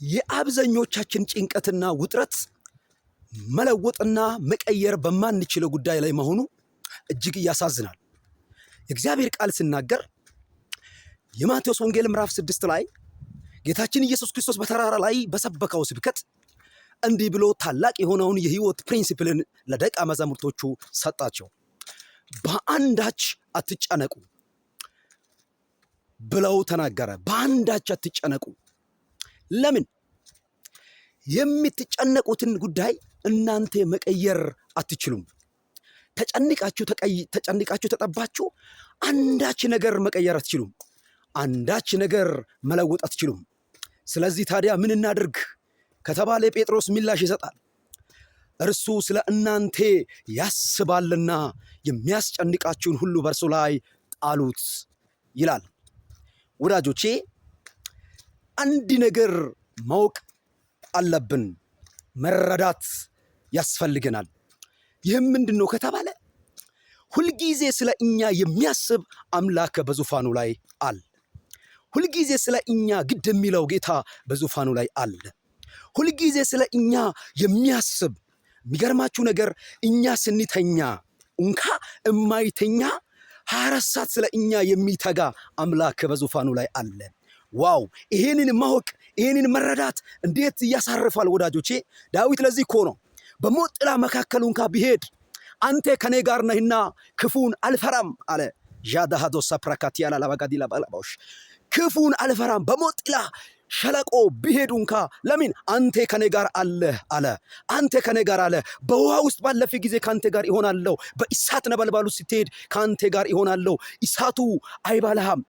የአብዛኞቻችን ጭንቀትና ውጥረት መለወጥና መቀየር በማንችለው ጉዳይ ላይ መሆኑ እጅግ ያሳዝናል። የእግዚአብሔር ቃል ሲናገር የማቴዎስ ወንጌል ምዕራፍ 6 ላይ ጌታችን ኢየሱስ ክርስቶስ በተራራ ላይ በሰበከው ስብከት እንዲህ ብሎ ታላቅ የሆነውን የሕይወት ፕሪንሲፕልን ለደቀ መዛሙርቶቹ ሰጣቸው። በአንዳች አትጨነቁ ብለው ተናገረ። በአንዳች አትጨነቁ። ለምን? የምትጨነቁትን ጉዳይ እናንተ መቀየር አትችሉም። ተጨንቃችሁ ተጠባችሁ አንዳች ነገር መቀየር አትችሉም። አንዳች ነገር መለወጥ አትችሉም። ስለዚህ ታዲያ ምን እናድርግ ከተባለ ጴጥሮስ ምላሽ ይሰጣል። እርሱ ስለ እናንተ ያስባልና የሚያስጨንቃችሁን ሁሉ በእርሱ ላይ ጣሉት ይላል። ወዳጆቼ አንድ ነገር ማወቅ አለብን፣ መረዳት ያስፈልገናል። ይህም ምንድነው ከተባለ ሁልጊዜ ስለ እኛ የሚያስብ አምላክ በዙፋኑ ላይ አለ። ሁልጊዜ ስለ እኛ ግድ የሚለው ጌታ በዙፋኑ ላይ አለ። ሁልጊዜ ስለ እኛ የሚያስብ የሚገርማችሁ ነገር እኛ ስንተኛ እንኳ የማይተኛ 24 ሰዓት ስለ እኛ የሚተጋ አምላክ በዙፋኑ ላይ አለ። ዋው! ይሄንን ማወቅ ይሄንን መረዳት እንዴት ያሳርፋል ወዳጆቼ። ዳዊት ለዚህ እኮ ነው በሞት ጥላ መካከል እንኳ ቢሄድ አንተ ከኔ ጋር ነህና ክፉን አልፈራም አለ። ጃዳሃዶ ሰፕራካቲያላ ለባጋዲላ ባላባሽ ክፉን አልፈራም በሞት ጥላ ሸለቆ ቢሄዱ እንኳ ለምን አንተ ከኔ ጋር አለህ አለ። አንተ ከኔ ጋር አለ። በውሃ ውስጥ ባለፈ ጊዜ ካንተ ጋር ይሆናለሁ። በእሳት ነበልባሉ ስትሄድ ካንተ ጋር ይሆናለሁ። እሳቱ አይባልሃም፣